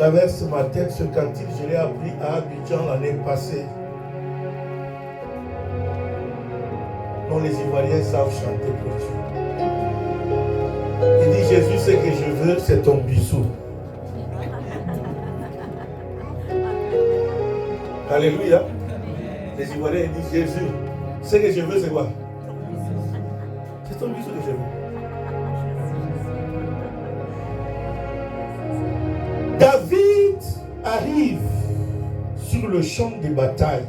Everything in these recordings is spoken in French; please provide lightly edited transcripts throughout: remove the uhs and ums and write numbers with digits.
traverse ma tête ce cantique, je l'ai appris à Abidjan l'année passée. dont les Ivoiriens savent chanter pour Dieu. Il dit, Jésus, ce que je veux, c'est ton bisou. Alléluia. Les Ivoiriens disent, Jésus, ce que je veux, c'est quoi? C'est ton bisou que je veux. David arrive sur le champ de bataille.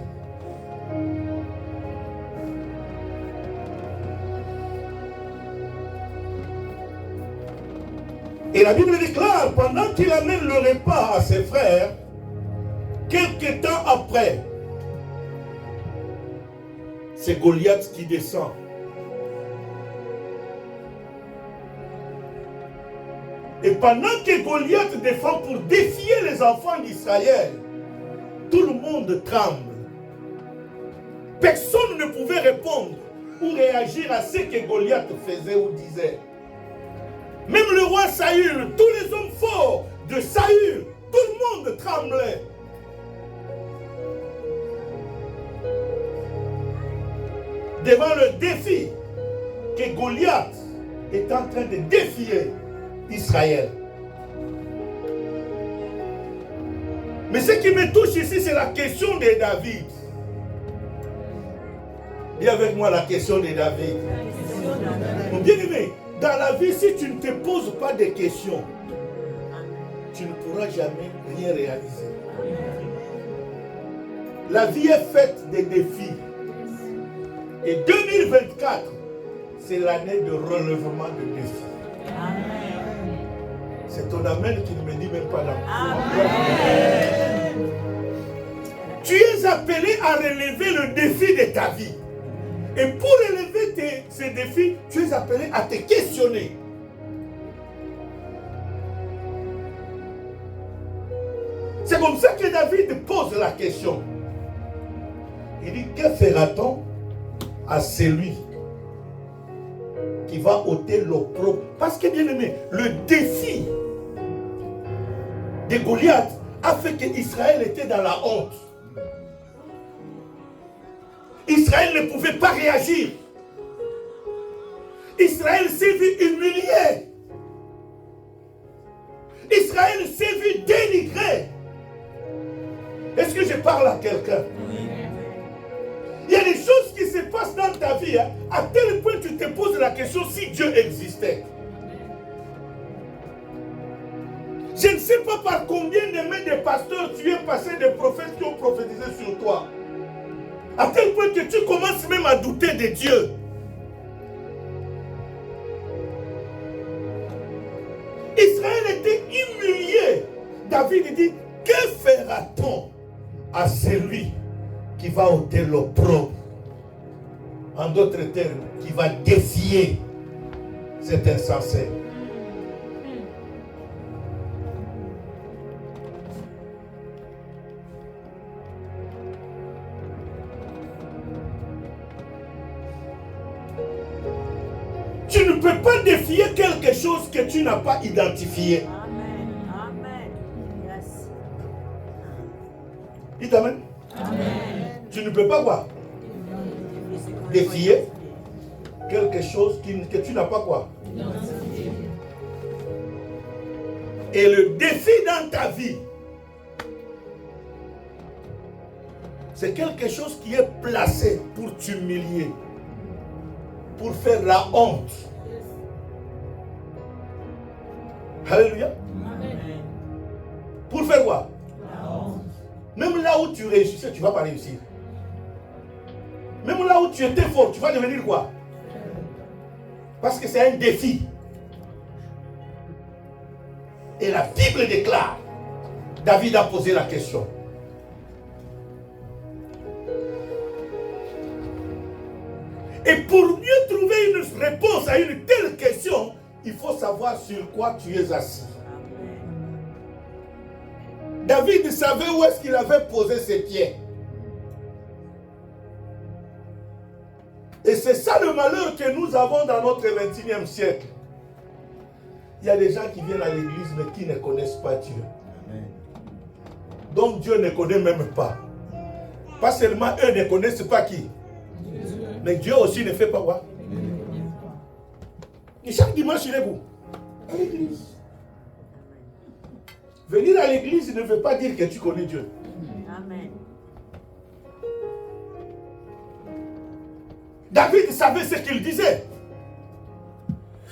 Et la Bible déclare, pendant qu'il amène le repas à ses frères, quelque temps après, c'est Goliath qui descend. Et pendant que Goliath défend pour défier les enfants d'Israël, tout le monde tremble. Personne ne pouvait répondre ou réagir à ce que Goliath faisait ou disait. Même le roi Saül, tous les hommes forts de Saül, tout le monde tremblait. Devant le défi que Goliath est en train de défier Israël. Mais ce qui me touche ici, c'est la question de David. Dis avec moi la question de David. Mon bien-aimé, dans la vie, si tu ne te poses pas de questions, tu ne pourras jamais rien réaliser. La vie est faite de défis. Et 2024, c'est l'année de relèvement de défis. Amen. C'est ton amen qui ne me dit même pas l'amour. Tu es appelé à relever le défi de ta vie. Et pour relever ces défis, tu es appelé à te questionner. C'est comme ça que David pose la question. Il dit, que fera-t-on à celui qui va ôter l'opprobre? Parce que, bien aimé, le défi de Goliath a fait qu'Israël était dans la honte. Israël ne pouvait pas réagir. Israël s'est vu humilié. Israël s'est vu dénigré. Est-ce que je parle à quelqu'un? Il y a des choses qui se passent dans ta vie, hein, à tel point que tu te poses la question si Dieu existait. Je ne sais pas par combien de mains de pasteurs tu es passé, des prophètes qui ont prophétisé sur toi. À tel point que tu commences même à douter de Dieu. Israël était humilié. David dit, que fera-t-on à celui qui va ôter l'opprobre? En d'autres termes, qui va défier cet insensé. Tu ne peux pas défier quelque chose que tu n'as pas identifié. Amen. Amen. Yes. Dites amen. Amen. Tu ne peux pas quoi? Défier quelque chose que tu n'as pas quoi? Et le défi dans ta vie, c'est quelque chose qui est placé pour t'humilier, pour faire la honte. Alléluia. Pour faire quoi? La honte. Même là où tu réussissais, tu ne vas pas réussir. Même là où tu étais fort, tu vas devenir quoi? Parce que c'est un défi. Et la Bible déclare, David a posé la question. Et pour mieux trouver une réponse à une telle question, il faut savoir sur quoi tu es assis. David savait où est-ce qu'il avait posé ses pieds. Et c'est ça le malheur que nous avons dans notre 21e siècle. Il y a des gens qui viennent à l'église mais qui ne connaissent pas Dieu. Amen. dont Dieu ne connaît même pas. Pas seulement eux ne connaissent pas qui, mais Dieu aussi ne fait pas quoi. Et chaque dimanche, il est où? À l'église. Venir à l'église ne veut pas dire que tu connais Dieu. Amen. David savait ce qu'il disait.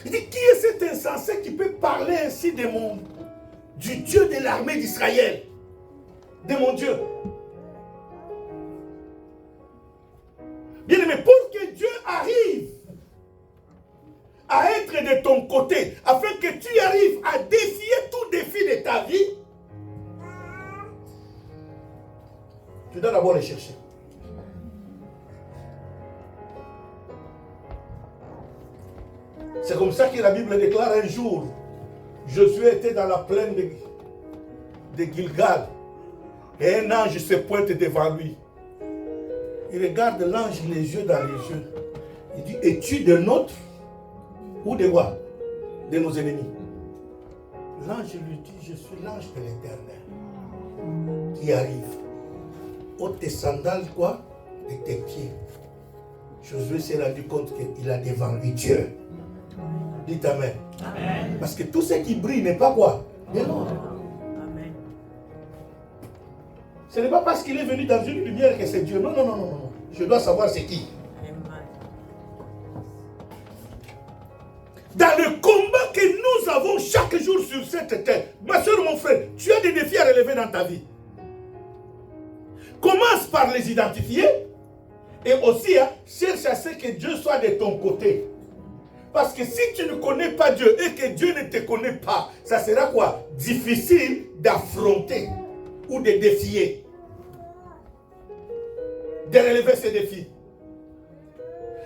Il dit, qui est cet insensé qui peut parler ainsi du Dieu de l'armée d'Israël, de mon Dieu? Bien aimé, pour que Dieu arrive à être de ton côté, afin que tu arrives à défier tout défi de ta vie, tu dois d'abord le chercher. C'est comme ça que la Bible déclare un jour, Josué était dans la plaine de Gilgal, et un ange se pointe devant lui. Il regarde l'ange les yeux dans les yeux. Il dit, es-tu de notre ou de quoi? De nos ennemis. L'ange lui dit, je suis l'ange de l'Éternel qui arrive. Ôte tes sandales quoi? De tes pieds. Josué s'est rendu compte qu'il a devant lui Dieu. Dites Amen. Amen. Parce que tout ce qui brille n'est pas quoi? De l'or. Amen. Ce n'est pas parce qu'il est venu dans une lumière que c'est Dieu. Non, non, non, non, non. Je dois savoir c'est qui. Dans le combat que nous avons chaque jour sur cette terre, ma soeur, mon frère, tu as des défis à relever dans ta vie. Commence par les identifier et aussi cherche à ce que Dieu soit de ton côté. Parce que si tu ne connais pas Dieu et que Dieu ne te connaît pas, ça sera quoi? Difficile d'affronter ou de défier, de relever ces défis.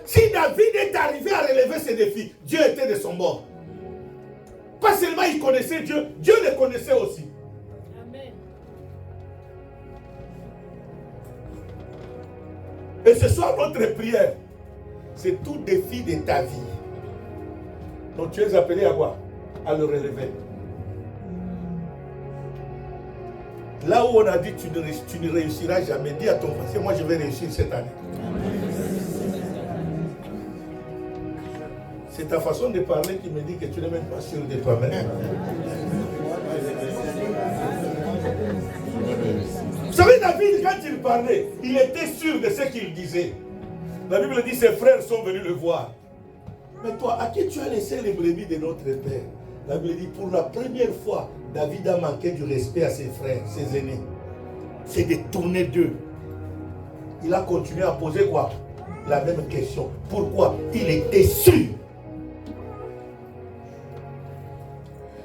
Si David est arrivé à relever ces défis, Dieu était de son bord. Pas seulement il connaissait Dieu, Dieu le connaissait aussi. Amen. Et ce soir, notre prière, c'est tout défi de ta vie. Donc tu es appelé à quoi? À le relever. Là où on a dit tu ne réussiras jamais, dis à ton frère, moi je vais réussir cette année. C'est ta façon de parler qui me dit que tu n'es même pas sûr de toi-même. Vous savez, David, quand il parlait, il était sûr de ce qu'il disait. La Bible dit, ses frères sont venus le voir. Mais toi, à qui tu as laissé les brebis de notre père? La Bible dit, pour la première fois, David a manqué du respect à ses frères, ses aînés. C'est détourné d'eux. Il a continué à poser quoi? La même question. Pourquoi? Il était sûr.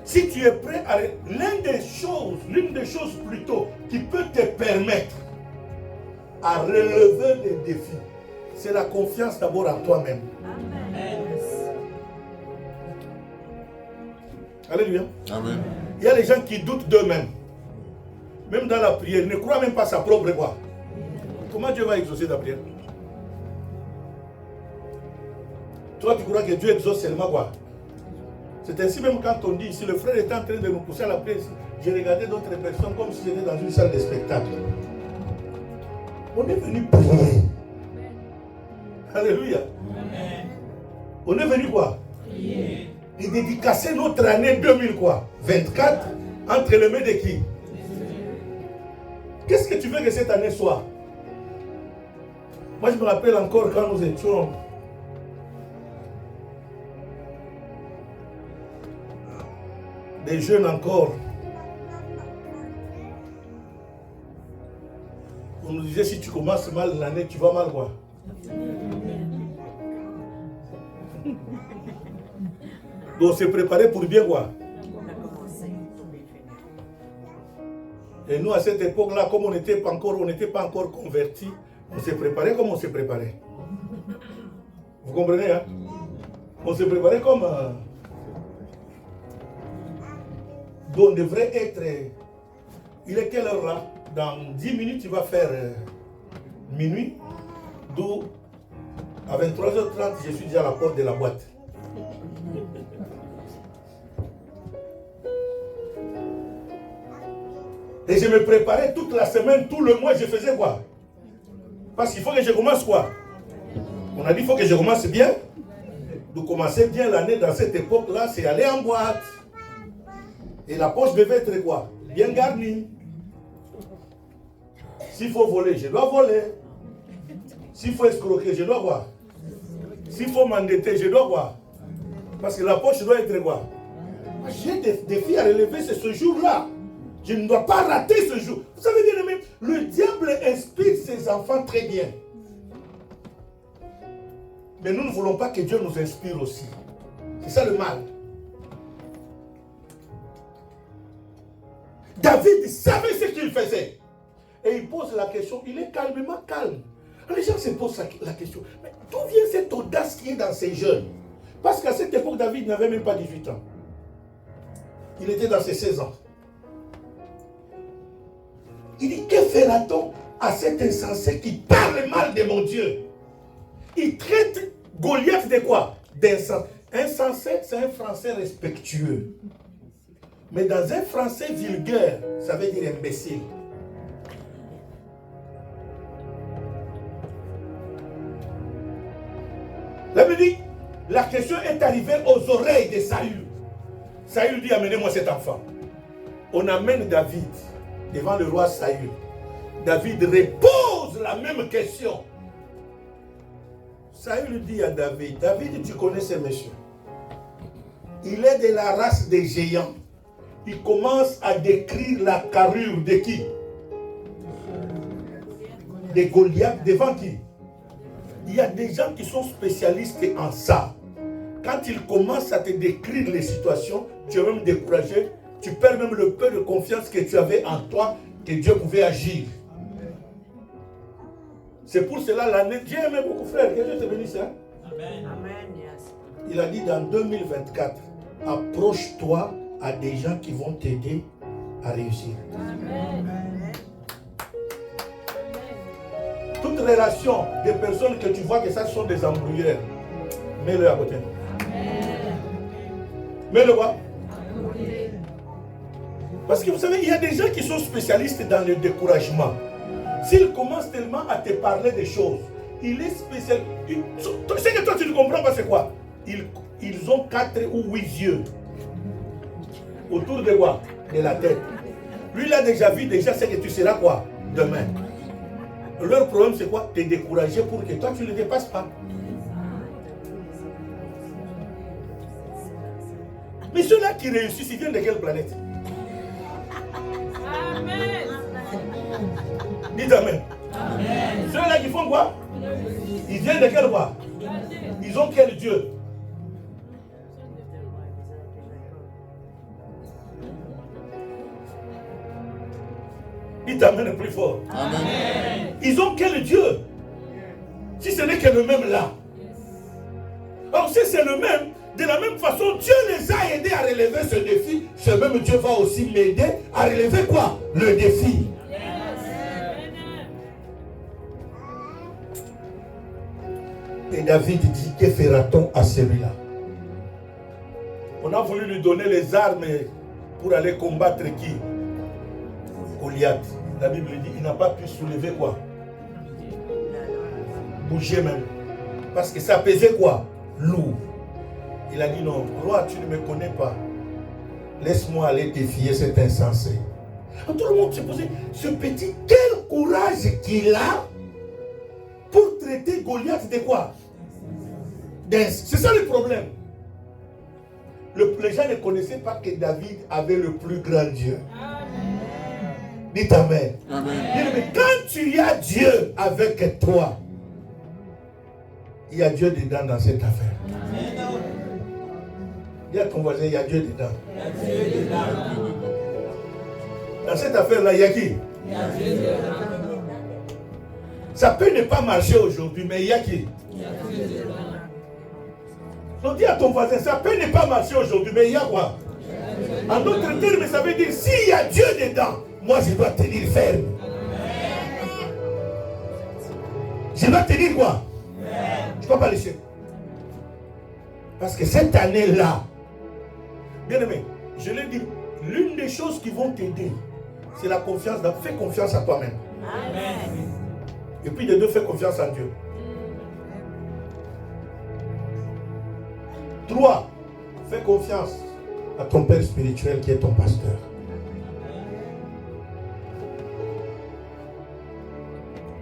Si tu es prêt à... L'une des choses plutôt qui peut te permettre à relever des défis, c'est la confiance d'abord en toi-même. Amen. Alléluia. Amen. Il y a des gens qui doutent d'eux-mêmes. Même dans la prière, ils ne croient même pas à sa propre voix. Comment Dieu va exaucer ta prière? Toi, tu crois que Dieu exauce seulement quoi? C'est ainsi même quand on dit, si le frère était en train de nous pousser à la prière, j'ai regardé d'autres personnes comme si j'étais dans une salle de spectacle. On est venu prier. Alléluia. Amen. On est venu quoi? Prier. Et dédicacer notre année 2000 quoi? 24 entre les mains de qui? Qu'est-ce que tu veux que cette année soit? Moi je me rappelle encore quand nous étions des jeunes encore. On nous disait si tu commences mal l'année, tu vas mal quoi? Donc on s'est préparé pour bien quoi? Et nous à cette époque-là, comme on n'était pas encore convertis, on s'est préparé comme on s'est préparé. Vous comprenez hein? On s'est préparé comme... Donc on devrait être... Il est quelle heure là? Dans 10 minutes, il va faire minuit. D'où à 23h30, je suis déjà à la porte de la boîte. Et je me préparais toute la semaine, tout le mois, je faisais quoi? Parce qu'il faut que je commence quoi? On a dit qu'il faut que je commence bien. De commencer bien l'année dans cette époque-là, c'est aller en boîte. Et la poche devait être quoi? Bien garnie. S'il faut voler, je dois voler. S'il faut escroquer, je dois voir. S'il faut m'endetter, je dois voir. Parce que la poche doit être quoi? J'ai des défis à relever, c'est ce jour-là. Je ne dois pas rater ce jour. Vous savez bien aimé, le diable inspire ses enfants très bien. Mais nous ne voulons pas que Dieu nous inspire aussi. C'est ça le mal. David savait ce qu'il faisait. Et il pose la question, il est calmement calme. Les gens se posent la question, mais d'où vient cette audace qui est dans ces jeunes? Parce qu'à cette époque, David n'avait même pas 18 ans. Il était dans ses 16 ans. Il dit, que fera-t-on à cet insensé qui parle mal de mon Dieu? Il traite Goliath de quoi? D'insensé. Insensé, c'est un français respectueux. Mais dans un français vulgaire, ça veut dire imbécile. La Bible dit, la question est arrivée aux oreilles de Saül. Saül dit, amenez-moi cet enfant. On amène David devant le roi Saül. David repose la même question. Saül dit à David, David, tu connais ce monsieur. Il est de la race des géants. Il commence à décrire la carrure de qui? De Goliath, devant qui? Il y a des gens qui sont spécialistes en ça. Quand ils commencent à te décrire les situations, tu es même découragé. Tu perds même le peu de confiance que tu avais en toi, que Dieu pouvait agir. C'est pour cela l'année. Dieu aimait beaucoup, frère. Que Dieu te bénisse. Hein? Amen. Amen. Yes. Il a dit dans 2024, approche-toi à des gens qui vont t'aider à réussir. Amen. Toute relation des personnes que tu vois que ça sont des embrouilleurs, mets-le à côté. Mets-le quoi? Parce que vous savez, il y a des gens qui sont spécialistes dans le découragement. S'ils commencent tellement à te parler des choses, il est spécial. C'est que toi tu ne comprends pas, c'est quoi? Ils ont 4 ou 8 yeux. Autour de quoi? De la tête. Lui, il a déjà vu, déjà c'est que tu seras quoi? Demain. Leur problème, c'est quoi? Te décourager pour que toi, tu ne le dépasses pas. Mais ceux-là qui réussissent, ils viennent de quelle planète? Amen. Dites Amen. Ceux-là qui font quoi? Ils viennent de quel quoi? Ils ont quel Dieu? Dites Amen plus fort. Amen. Ils ont quel Dieu? Si ce n'est que le même là. Alors si c'est le même, de la même façon, Dieu les a aidés à relever ce défi. Ce même Dieu va aussi m'aider à relever quoi? Le défi. Et David dit, que fera-t-on à celui-là? On a voulu lui donner les armes pour aller combattre qui? Goliath. La Bible dit, il n'a pas pu soulever quoi? Bouger même. Parce que ça pesait quoi? Lourd. Il a dit non, roi, tu ne me connais pas. Laisse-moi aller défier cet insensé. Tout le monde s'est posé, ce petit, quel courage qu'il a pour traiter Goliath de quoi? C'est ça le problème. Les gens ne connaissaient pas que David avait le plus grand Dieu. Dites Amen. Amen. Mais quand tu as Dieu avec toi, il y a Dieu dedans dans cette affaire. Amen. Dis à ton voisin, il y a Dieu dedans. Il y a Dieu dedans. Dans cette affaire-là, il y a qui? Il y a Dieu dedans. Ça peut ne pas marcher aujourd'hui, mais il y a qui? Il y a Dieu dedans. Donc dis à ton voisin, ça peut ne pas marcher aujourd'hui, mais il y a quoi? En d'autres termes, ça veut dire, s'il y a Dieu dedans, moi je dois tenir ferme. Je dois tenir quoi? Je ne peux pas laisser. Parce que cette année-là, bien aimé, je l'ai dit, l'une des choses qui vont t'aider c'est la confiance. Fais confiance à toi-même. Amen. Et puis de deux, fais confiance en Dieu. 3, fais confiance à ton père spirituel qui est ton pasteur.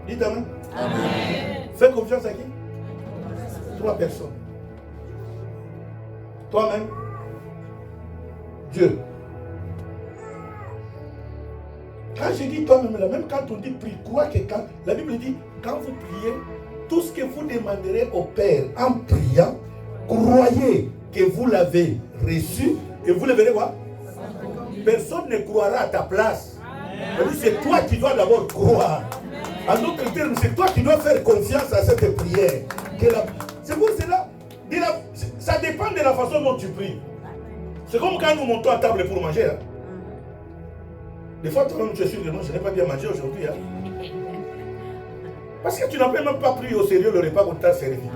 Dites amen. Amen. Fais confiance à qui? 3 personnes. Toi-même, Dieu. Quand je dis toi-même, là, même quand on dit prie, crois que quand la Bible dit, quand vous priez, tout ce que vous demanderez au Père en priant, croyez que vous l'avez reçu et vous le verrez quoi? Personne ne croira à ta place. C'est toi qui dois d'abord croire. En d'autres termes, c'est toi qui dois faire confiance à cette prière. C'est pour cela, ça dépend de la façon dont tu pries. C'est comme quand nous montons à table pour manger. Hein. Des fois, toi-même, tu es sûr que non, je n'ai pas bien mangé aujourd'hui. Hein. Parce que tu n'as même pas pris au sérieux le repas qu'on t'a servi.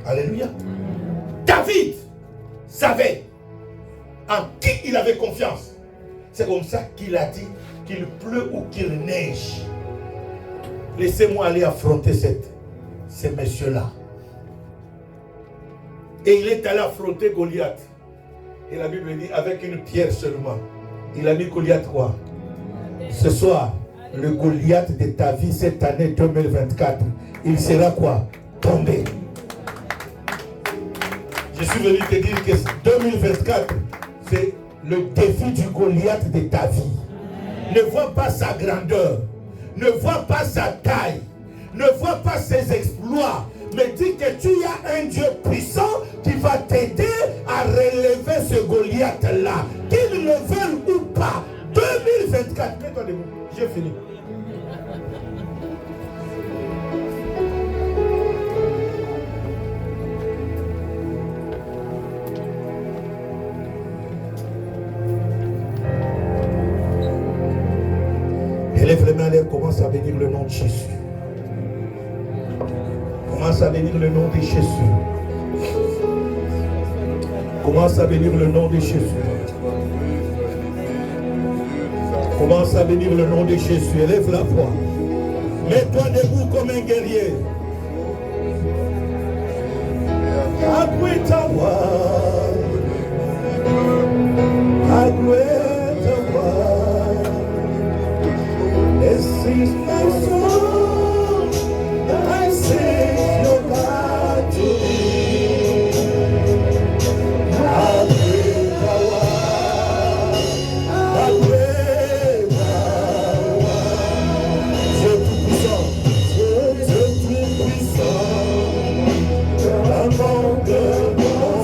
Alléluia. David savait en qui il avait confiance. C'est comme ça qu'il a dit qu'il pleut ou qu'il neige. Laissez-moi aller affronter ces messieurs-là. Et il est allé affronter Goliath. Et la Bible dit avec une pierre seulement. Il a dit Goliath quoi? Ce soir, le Goliath de ta vie cette année 2024, il sera quoi? Tombé. Je suis venu te dire que 2024, c'est le défi du Goliath de ta vie. Ne vois pas sa grandeur, ne vois pas sa taille, ne vois pas ses exploits, mais dis que tu as un Dieu puissant qui va t'aider à relever ce Goliath-là, qu'il le veuille ou pas. 2024, mets-toi debout, j'ai fini. Élève les mains, commence à bénir le nom de Jésus. Commence à bénir le nom de Jésus. Commence à bénir le nom de Jésus. Commence à bénir le nom de Jésus. Élève la voix. Mets-toi debout comme un guerrier. Agwetawa. Agwetawa. This is my song. I sing your God to thee. Agwetawa. Agwetawa. Dieu tout-puissant. Dieu tout-puissant. Avant de mon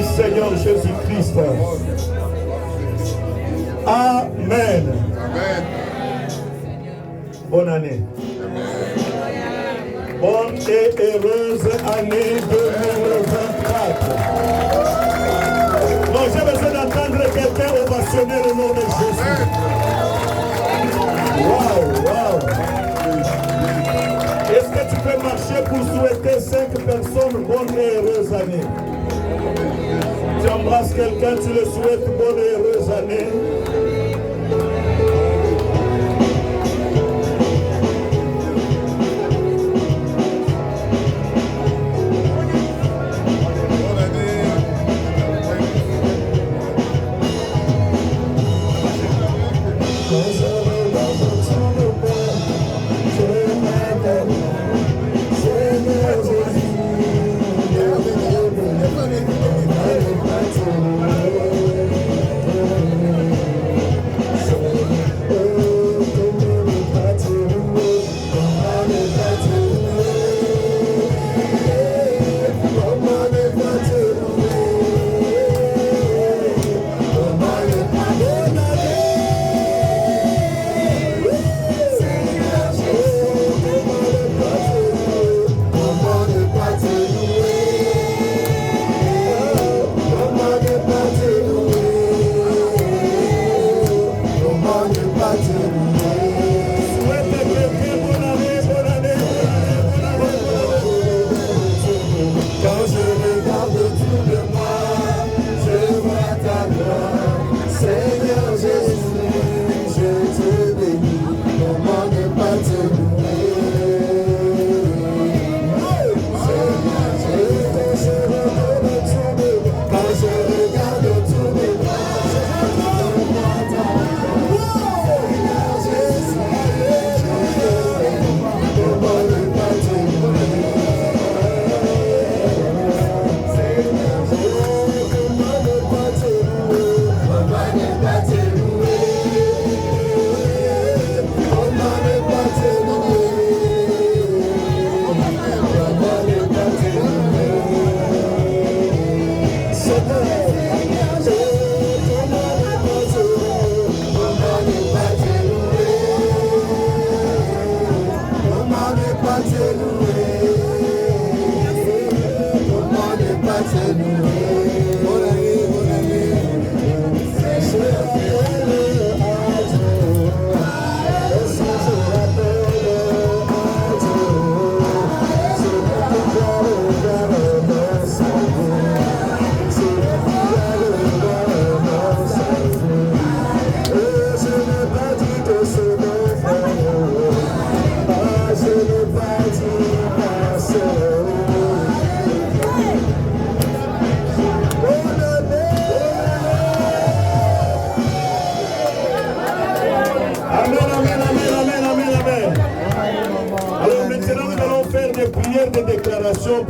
du Seigneur Jésus-Christ. Amen. Amen. Bonne année. Bonne et heureuse année 2024. Non, j'ai besoin d'entendre quelqu'un ovationner le nom de Jésus. Waouh, waouh. Est-ce que tu peux marcher pour souhaiter 5 personnes bonne et heureuse année? Tu embrasses quelqu'un, tu le souhaites bonne et heureuse année.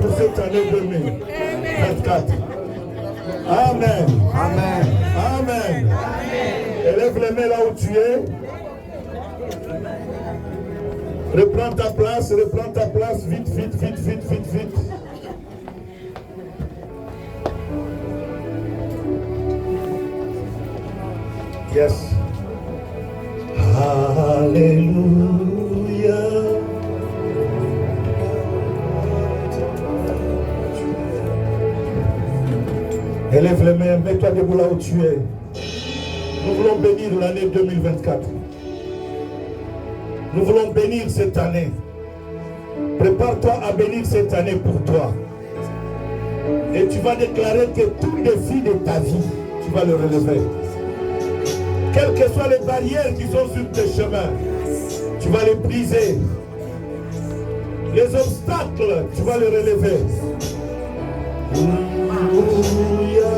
Pour cette année 2024. Amen. Amen. Amen. Élève les mains là où tu es. Reprends ta place, vite, vite, vite, vite, vite, vite. Yes. Alléluia. Élève les mains, mets-toi debout là où tu es. Nous voulons bénir l'année 2024. Nous voulons bénir cette année. Prépare-toi à bénir cette année pour toi. Et tu vas déclarer que tout défi de ta vie, tu vas le relever. Quelles que soient les barrières qui sont sur tes chemins, tu vas les briser. Les obstacles, tu vas les relever. Alléluia.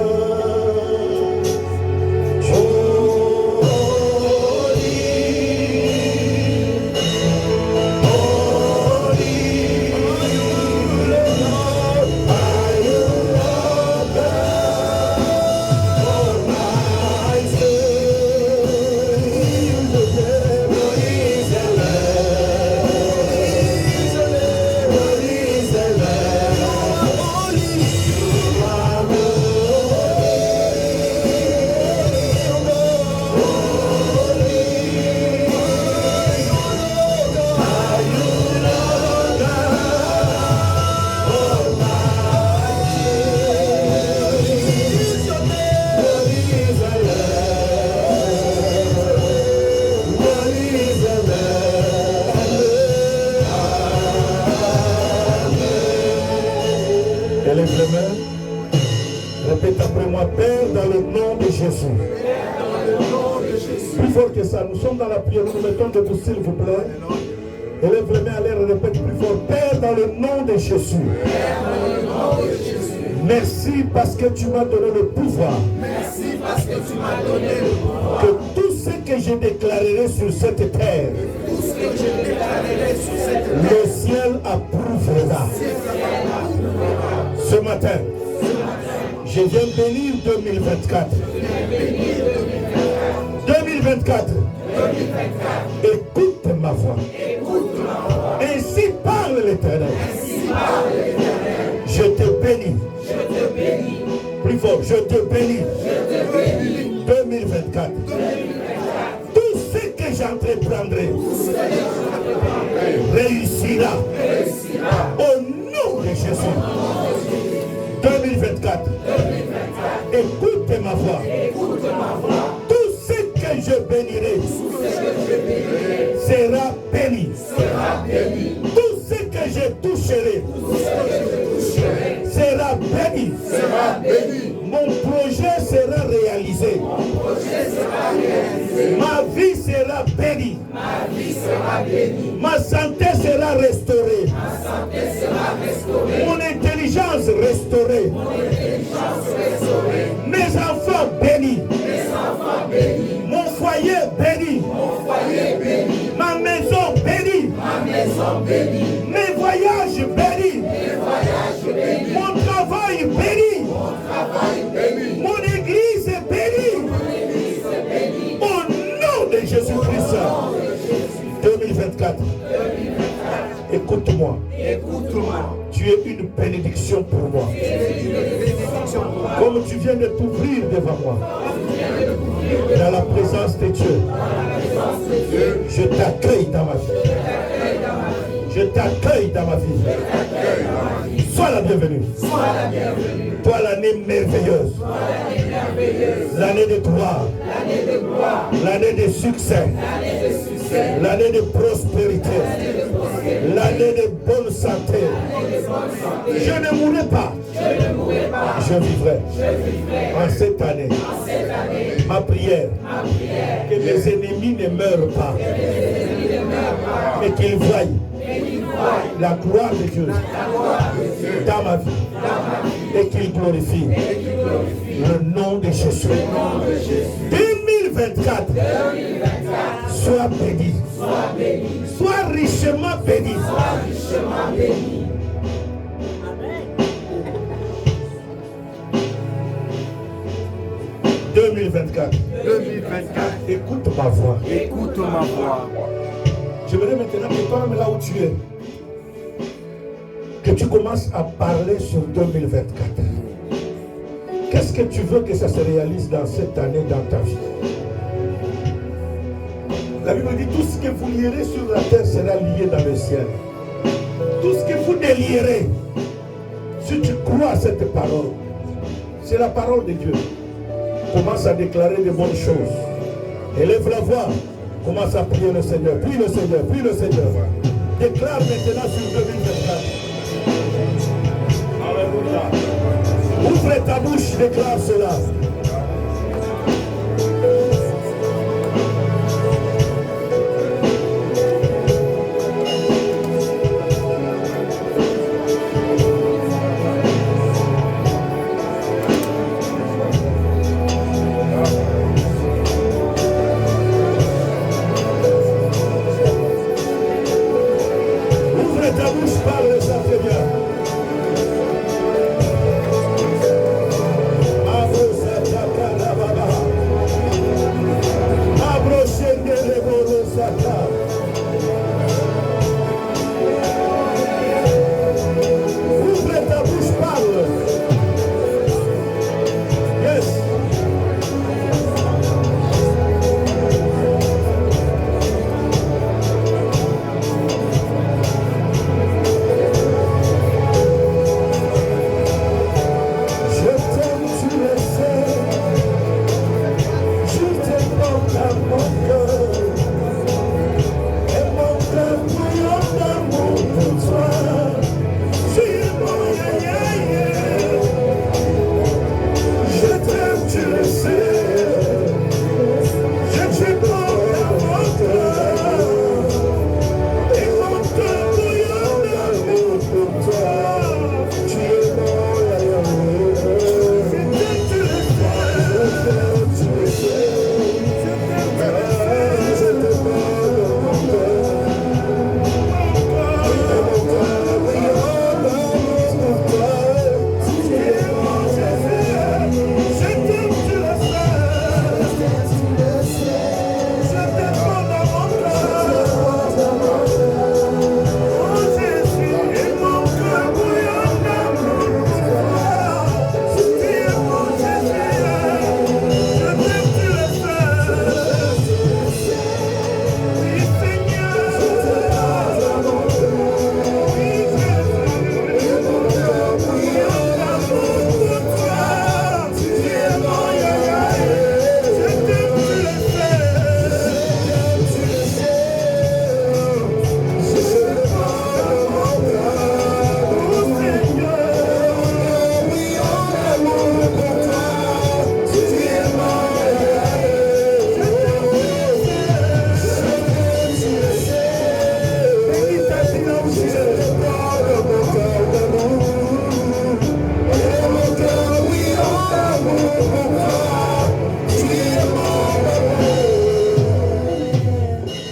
Répète après moi, Père, dans le nom de Jésus. Plus fort que ça, nous sommes dans la prière, nous nous mettons debout, s'il vous plaît. Élève les mains à l'air et répète plus fort, Père, dans le nom de Jésus. Merci parce que tu m'as donné le pouvoir. Merci parce que tu m'as donné le pouvoir. Que tout ce que je déclarerai sur cette terre, Tout ce que je déclarerai sur cette terre, le ciel approuvera. Ce matin, je viens bénir 2024. 2024. Écoute ma voix. Ainsi parle l'Éternel. Je te bénis. Plus fort, je te bénis. 2024. Tout ce que j'entreprendrai réussira. Au nom de Jésus. 2024. Écoute ma voix. Tout ce que je bénirai sera béni. Tout ce que je toucherai sera béni. Mon projet sera réalisé. Ma vie sera bénie. Ma santé sera restaurée. Mon intelligence restaurée. Mes enfants bénis. Mon foyer béni. Ma maison bénie. Mes voyages bénis. Mon travail béni. Mon église est bénie. Au nom de Jésus-Christ. 2024. Écoute-moi. Tu es une bénédiction pour moi. Comme tu viens de t'ouvrir devant moi. Dans la présence de Dieu. Je t'accueille dans ma vie. Je t'accueille dans ma vie. Sois la bienvenue. Toi l'année merveilleuse. L'année de gloire. L'année de succès. L'année de prospérité. L'année de bonne santé. Je ne mourrai pas. Je vivrai. En cette année. Ma prière. Que mes ennemis ne meurent pas. Mais qu'ils voient la gloire de Dieu dans ma vie et qu'il glorifie le nom de Jésus. 2024, sois béni, sois richement béni. 2024. Écoute ma voix. J'aimerais maintenant que toi-même là où tu es, que tu commences à parler sur 2024. Qu'est-ce que tu veux que ça se réalise dans cette année, dans ta vie? La Bible dit, tout ce que vous lierez sur la terre sera lié dans le ciel. Tout ce que vous délierez, si tu crois à cette parole, c'est la parole de Dieu. Commence à déclarer de bonnes choses. Élève la voix. Commence à prier le Seigneur. Prie le Seigneur. Prie le Seigneur. Déclare maintenant sur 2024. Alléluia. Ouvre ta bouche, déclare cela. Parle ça, Seigneur.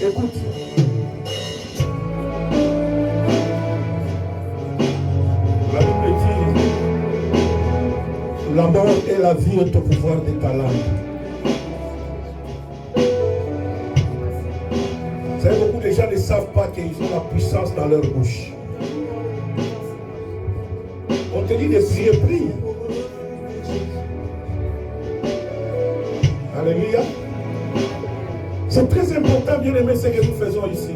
Écoute. La Bible dit, la mort et la vie est au pouvoir de ta langue. Vous savez, beaucoup de gens ne savent pas qu'ils ont la puissance dans leur bouche. On te dit de prier, prie. Alléluia. C'est très important, bien aimé, ce que nous faisons ici.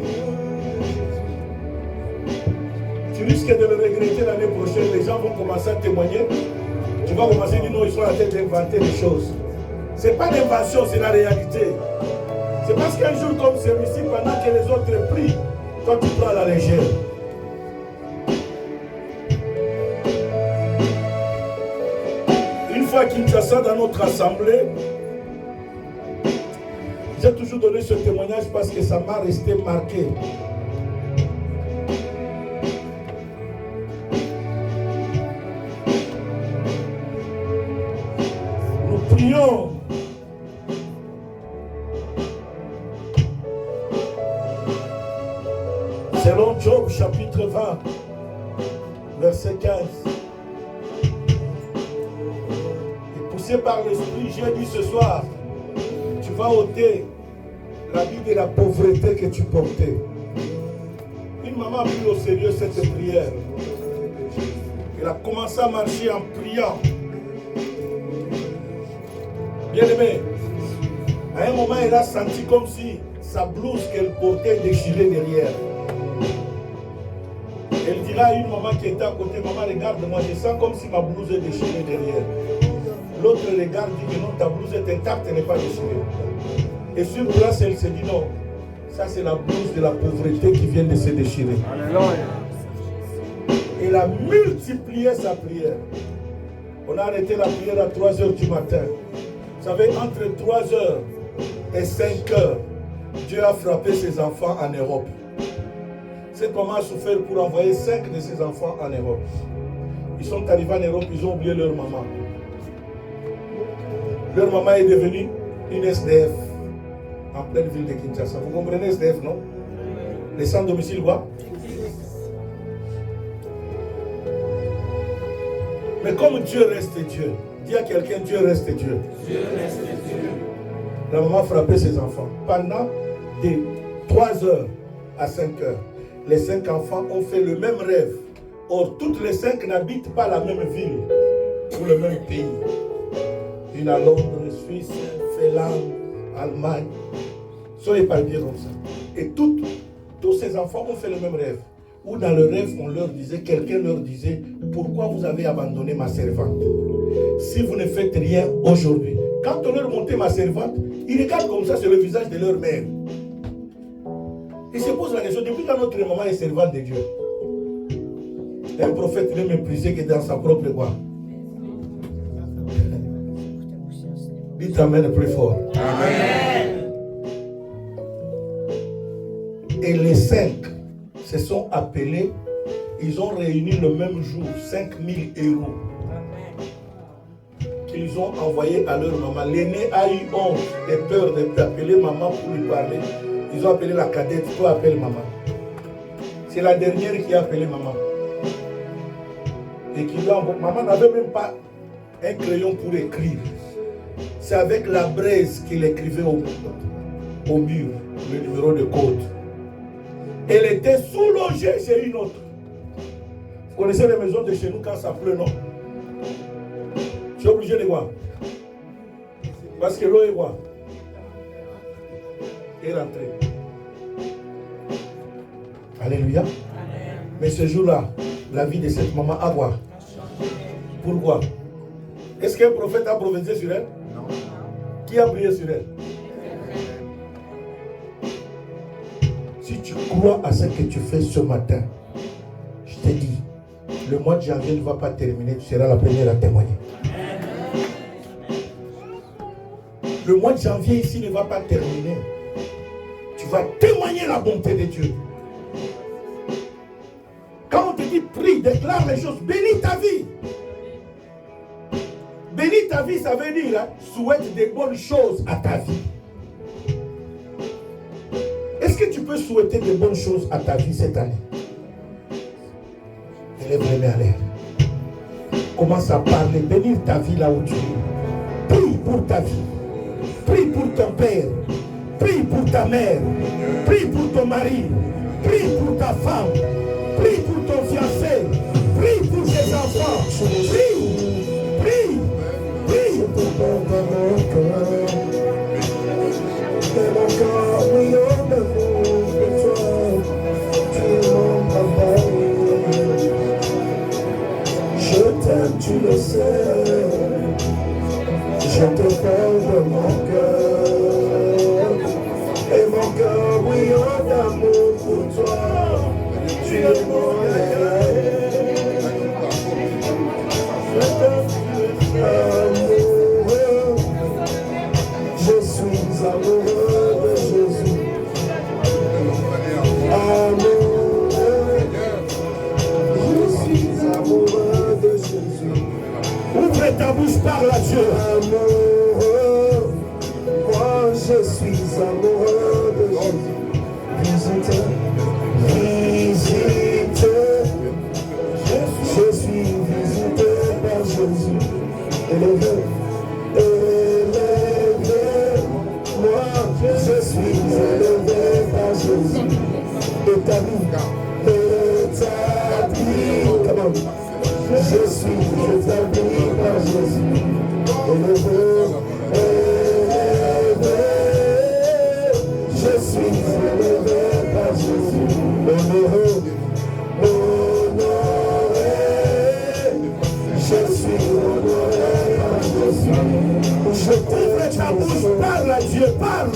Tu risques de le regretter l'année prochaine. Les gens vont commencer à témoigner. Tu vas commencer à dire non, ils sont en train d'inventer des choses. Ce n'est pas l'invention, c'est la réalité. C'est parce qu'un jour comme celui-ci, pendant que les autres prient, toi tu prends à la légère. Une fois Kinshasa dans notre assemblée, j'ai toujours donné ce témoignage parce que ça m'a resté marqué. Nous prions. Selon Job chapitre 20, verset 15. Et poussé par l'esprit, j'ai dit ce soir, tu vas ôter la vie de la pauvreté que tu portais. Une maman a pris au sérieux cette prière. Elle a commencé à marcher en priant. Bien aimé, à un moment, elle a senti comme si sa blouse qu'elle portait déchirée derrière. Elle dira à une maman qui était à côté, maman, regarde-moi, je sens comme si ma blouse est déchirée derrière. L'autre regarde, dit que non, ta blouse est intacte, elle n'est pas déchirée. Et sur place, elle se dit non, ça c'est la blouse de la pauvreté qui vient de se déchirer. Alléluia. Elle a multiplié sa prière. On a arrêté la prière à 3 h du matin. Vous savez, entre 3 h et 5 h, Dieu a frappé ses enfants en Europe. Cette maman a souffert pour envoyer 5 de ses enfants en Europe. Ils sont arrivés en Europe, ils ont oublié leur maman. Leur maman est devenue une SDF en pleine ville de Kinshasa. Vous comprenez SDF, non? Les sans domicile, quoi? Mais comme Dieu reste Dieu, dis à quelqu'un, Dieu reste Dieu. Dieu reste Dieu. La maman frappait ses enfants. Pendant de 3 h à 5 h, les 5 enfants ont fait le même rêve. Or, toutes les 5 n'habitent pas la même ville ou le même pays. Une à Londres, Suisse, Finlande, Allemagne. Sont épargnés comme ça. Et tous ces enfants ont fait le même rêve. Où dans le rêve, on leur disait, quelqu'un leur disait, pourquoi vous avez abandonné ma servante? Si vous ne faites rien aujourd'hui. Quand on leur montait ma servante, ils regardent comme ça sur le visage de leur mère. Ils se posent la question, depuis quand notre maman est servante de Dieu? Un prophète n'est méprisé que dans sa propre voix. Dites Amen plus fort. Amen. Et les 5 se sont appelés, ils ont réuni le même jour 5000 héros qu'ils ont envoyés à leur maman. L'aîné a eu honte et peur d'appeler maman pour lui parler. Ils ont appelé la cadette, toi appelle maman. C'est la dernière qui a appelé maman. Et qui lui a envoyé. Maman n'avait même pas un crayon pour écrire. C'est avec la braise qu'il écrivait au mur le numéro de code. Elle était sous-logée chez une autre. Vous connaissez les maisons de chez nous quand ça pleut, non? Je suis obligé de voir. Parce que l'eau est quoi? Et rentrée. Alléluia. Amen. Mais ce jour-là, la vie de cette maman a quoi? Pourquoi? Est-ce qu'un prophète a prophétisé sur elle? Non. Qui a prié sur elle? Si tu crois à ce que tu fais ce matin, je te dis, le mois de janvier ne va pas terminer, tu seras la première à témoigner. Le mois de janvier ici ne va pas terminer. Tu vas témoigner la bonté de Dieu. Quand on te dit prie, déclare les choses, bénis ta vie. Bénis Bénis ta vie, ça veut dire hein, souhaite des bonnes choses à ta vie. Est-ce que tu peux souhaiter des bonnes choses à ta vie cette année? Élève les mains à l'air. Commence à parler, bénir ta vie là où tu es. Prie pour ta vie. Prie pour ton père. Prie pour ta mère. Prie pour ton mari. Prie pour ta femme. Prie pour ton fiancé. Prie pour tes enfants. Prie. Prie. Prie. Et mon corps, oui, on amour de toi. Tu m'en pardonnes. Je t'aime, tu le sais. Je te parle de mon cœur. Et mon cœur, oui, on amour pour toi. Tu es mon amoureux. Je suis amoureux de Jésus. Amoureux. Je suis amoureux de Jésus. Ouvre ta bouche, parle à Dieu. Amoureux. Moi je suis amoureux de Jésus. Visite. Visite. Je suis visité par Jésus. Élevé. Moi, je suis élevé par Jésus. Établi, comment? Je suis établi par Jésus. Élevé, je suis élevé par Jésus. Honoré, je suis honoré par Jésus. Je Ouvre ta bouche, parle à Dieu, parle.